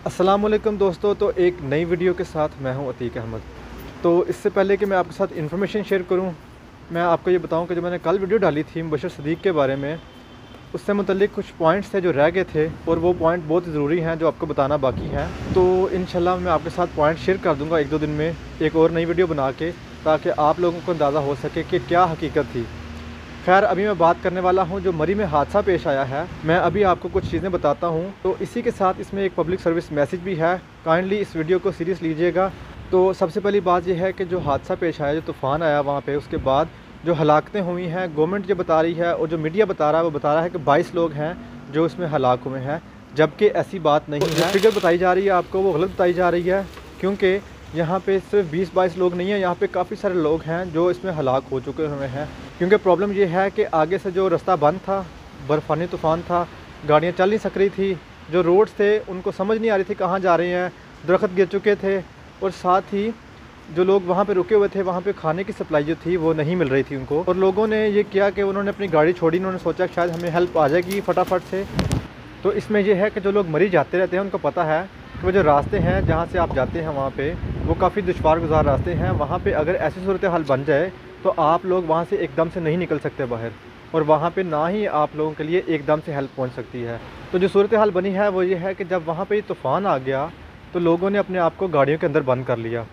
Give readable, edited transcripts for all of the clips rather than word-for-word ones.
अस्सलामुअलैकुम दोस्तों। तो एक नई वीडियो के साथ मैं हूं अतीक अहमद। तो इससे पहले कि मैं आपके साथ इन्फॉर्मेशन शेयर करूं, मैं आपको ये बताऊं कि जो मैंने कल वीडियो डाली थी मुबशर सदीक़ के बारे में, उससे मुतल्लिक कुछ पॉइंट्स थे जो रह गए थे और वो पॉइंट बहुत ज़रूरी हैं जो आपको बताना बाकी हैं। तो इंशाल्लाह मैं आपके साथ पॉइंट शेयर कर दूँगा एक दो दिन में एक और नई वीडियो बना के, ताकि आप लोगों को अंदाज़ा हो सके कि क्या हकीकत थी। खैर, अभी मैं बात करने वाला हूँ जो मरी में हादसा पेश आया है। मैं अभी आपको कुछ चीज़ें बताता हूँ। तो इसी के साथ इसमें एक पब्लिक सर्विस मैसेज भी है, काइंडली इस वीडियो को सीरियस लीजिएगा। तो सबसे पहली बात यह है कि जो हादसा पेश आया, जो तूफ़ान आया वहाँ पे, उसके बाद जो हलाकतें हुई हैं, गवर्नमेंट जो बता रही है और जो मीडिया बता रहा है वो बता रहा है कि 22 लोग हैं जो इसमें हलाक हुए हैं, जबकि ऐसी बात नहीं है। फिगर बताई जा रही है आपको वो गलत बताई जा रही है, क्योंकि यहाँ पे सिर्फ 20-22 लोग नहीं हैं, यहाँ पे काफ़ी सारे लोग हैं जो इसमें हलाक हो चुके हुए हैं। क्योंकि प्रॉब्लम ये है कि आगे से जो रास्ता बंद था, बर्फ़ानी तूफ़ान था, गाड़ियाँ चल नहीं सक रही थी, जो रोड्स थे उनको समझ नहीं आ रही थी कहाँ जा रहे हैं, दरख्त गिर चुके थे, और साथ ही जो लोग वहाँ पे रुके हुए थे वहाँ पे खाने की सप्लाई जो थी वो नहीं मिल रही थी उनको। और लोगों ने ये किया कि उन्होंने अपनी गाड़ी छोड़ी, उन्होंने सोचा शायद हमें हेल्प आ जाएगी फटाफट से। तो इसमें यह है कि जो लोग मरी जाते रहते हैं उनको पता है कि वो जो रास्ते हैं जहाँ से आप जाते हैं वहाँ पे वो काफ़ी दुश्वार गुजार रास्ते हैं। वहाँ पे अगर ऐसी सूरत हाल बन जाए तो आप लोग वहाँ से एकदम से नहीं निकल सकते बाहर, और वहाँ पे ना ही आप लोगों के लिए एकदम से हेल्प पहुँच सकती है। तो जो सूरत हाल बनी है वो ये है कि जब वहाँ पे तूफ़ान आ गया तो लोगों ने अपने आप को गाड़ियों के अंदर बंद कर लिया।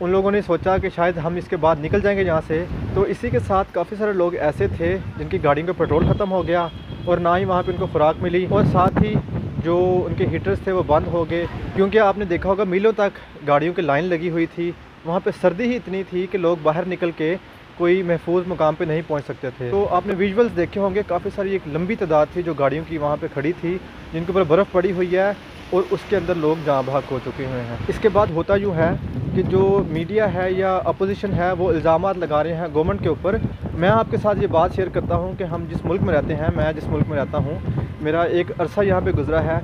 उन लोगों ने सोचा कि शायद हम इसके बाद निकल जाएंगे यहाँ से। तो इसी के साथ काफ़ी सारे लोग ऐसे थे जिनकी गाड़ियों का पेट्रोल ख़त्म हो गया और ना ही वहाँ पे उनको खुराक मिली, और साथ ही जो उनके हीटर्स थे वो बंद हो गए। क्योंकि आपने देखा होगा मीलों तक गाड़ियों की लाइन लगी हुई थी, वहाँ पे सर्दी ही इतनी थी कि लोग बाहर निकल के कोई महफूज मुकाम पे नहीं पहुँच सकते थे। तो आपने विजुअल्स देखे होंगे, काफ़ी सारी एक लंबी तादाद थी जो गाड़ियों की वहाँ पे खड़ी थी, जिनके ऊपर बर्फ़ पड़ी हुई है और उसके अंदर लोग जहाँ भाग हो चुके हुए हैं। इसके बाद होता यूँ है कि जो मीडिया है या अपोजिशन है वो इल्ज़ामात लगा रहे हैं गवर्नमेंट के ऊपर। मैं आपके साथ ये बात शेयर करता हूँ कि हम जिस मुल्क में रहते हैं, मैं जिस मुल्क में रहता हूँ, मेरा एक अरसा यहाँ पे गुज़रा है।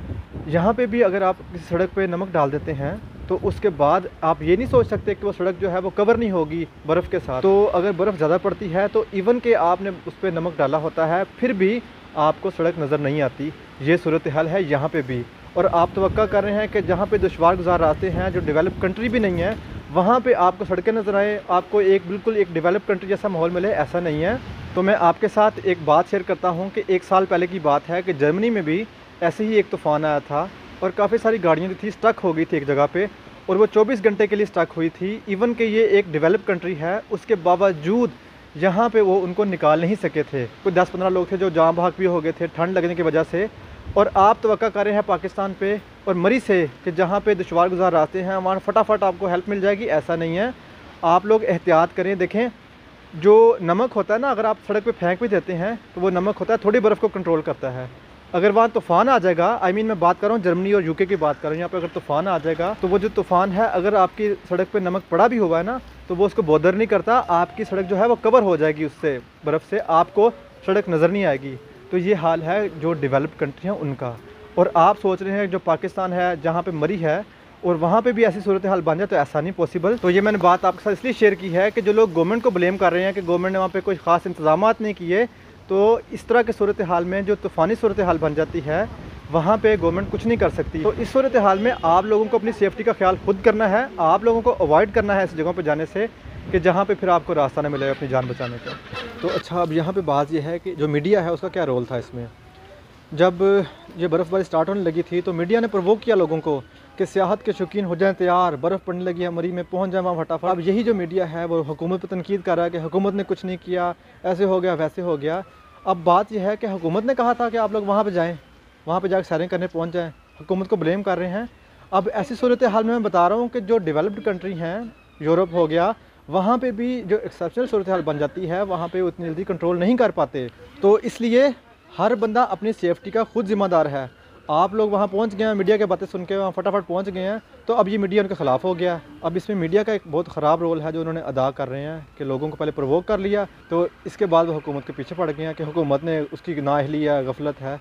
यहाँ पे भी अगर आप किसी सड़क पे नमक डाल देते हैं तो उसके बाद आप ये नहीं सोच सकते कि वो सड़क जो है वो कवर नहीं होगी बर्फ़ के साथ। तो अगर बर्फ़ ज़्यादा पड़ती है तो इवन के आपने उस पर नमक डाला होता है फिर भी आपको सड़क नज़र नहीं आती। ये सूरत हाल है यहाँ पे भी। और आप तवक्का कर रहे हैं कि जहाँ पे दुश्वार गुजार रास्ते हैं, जो डेवलप कंट्री भी नहीं है, वहाँ पे आपको सड़कें नज़र आए, आपको एक बिल्कुल एक डेवलप कंट्री जैसा माहौल मिले, ऐसा नहीं है। तो मैं आपके साथ एक बात शेयर करता हूँ कि 1 साल पहले की बात है कि जर्मनी में भी ऐसे ही एक तूफ़ान आया था और काफ़ी सारी गाड़ियाँ जो थी स्टक हो गई थी एक जगह पे, और वो 24 घंटे के लिए स्टक हुई थी। इवन कि ये एक डेवलप कंट्री है, उसके बावजूद यहाँ पे वो उनको निकाल नहीं सके थे। कोई 10-15 लोग थे जो जान भाग भी हो गए थे ठंड लगने की वजह से। और आप तवक्का कर रहे हैं पाकिस्तान पे और मरी से कि जहाँ पे दुश्वार गुजार रास्ते हैं वहाँ फटाफट आपको हेल्प मिल जाएगी, ऐसा नहीं है। आप लोग एहतियात करें। देखें, जो नमक होता है ना, अगर आप सड़क पे फेंक भी देते हैं तो वो नमक होता है थोड़ी बर्फ़ को कंट्रोल करता है। अगर वहाँ तूफ़ान आ जाएगा, मैं बात कर रहा हूँ जर्मनी और यूके की बात कर रहा हूँ, यहाँ पे अगर तूफ़ान आ जाएगा तो वो जो तूफ़ान है, अगर आपकी सड़क पे नमक पड़ा भी हुआ है ना, तो वो उसको बॉदर नहीं करता। आपकी सड़क जो है वो कवर हो जाएगी उससे, बर्फ़ से, आपको सड़क नज़र नहीं आएगी। तो ये हाल है जो डेवलप्ड कंट्री हैं उनका। और आप सोच रहे हैं जो पाकिस्तान है जहाँ पे मरी है और वहाँ पे भी ऐसी सूरत हाल बन जाए, तो ऐसा नहीं पॉसिबल। तो ये मैंने बात आपके साथ इसलिए शेयर की है कि जो लोग गवर्नमेंट को ब्लेम कर रहे हैं कि गवर्नमेंट ने वहाँ पे कोई ख़ास इंतजाम नहीं किए, तो इस तरह के सूरत हाल में जो तूफ़ानी सूरत हाल बन जाती है वहाँ पे गवर्नमेंट कुछ नहीं कर सकती। तो इस सूरत हाल में आप लोगों को अपनी सेफ्टी का ख्याल खुद करना है। आप लोगों को अवॉइड करना है ऐसी जगहों पे जाने से कि जहाँ पे फिर आपको रास्ता ना मिलेगा अपनी जान बचाने का। तो अच्छा, अब यहाँ पे बात यह है कि जो मीडिया है उसका क्या रोल था इसमें। जब ये बर्फ़बारी स्टार्ट होने लगी थी तो मीडिया ने प्रोवोक किया लोगों को कि सियाहत के शौकीन हो जाएं तैयार, बर्फ़ पड़ने लगी है मरी में, पहुँच जाए वहाँ फटाफट। अब यही जो मीडिया है वो हुकूमत पर तनकीद कर रहा है कि हुकूमत ने कुछ नहीं किया, ऐसे हो गया वैसे हो गया। अब बात यह है कि हुकूमत ने कहा था कि आप लोग वहाँ पे जाएं, वहाँ पे जाकर सैरें करने पहुँच जाएं, हुकूमत को ब्लेम कर रहे हैं। अब ऐसी सूरत हाल में मैं बता रहा हूँ कि जो डेवलप्ड कंट्री हैं, यूरोप हो गया, वहाँ पे भी जो एक्सेप्शनल सूरत हाल बन जाती है वहाँ पे उतनी जल्दी कंट्रोल नहीं कर पाते। तो इसलिए हर बंदा अपनी सेफ्टी का खुद ज़िम्मेदार है। आप लोग वहाँ पहुँच गए हैं, मीडिया की बातें सुन के वहाँ फटाफट पहुँच गए हैं, तो अब ये मीडिया उनके ख़िलाफ़ हो गया। अब इसमें मीडिया का एक बहुत ख़राब रोल है जो उन्होंने अदा कर रहे हैं कि लोगों को पहले प्रोवोक कर लिया, तो इसके बाद वो हुकूमत के पीछे पड़ गए हैं कि हुकूमत ने उसकी नाअहली या गफलत है।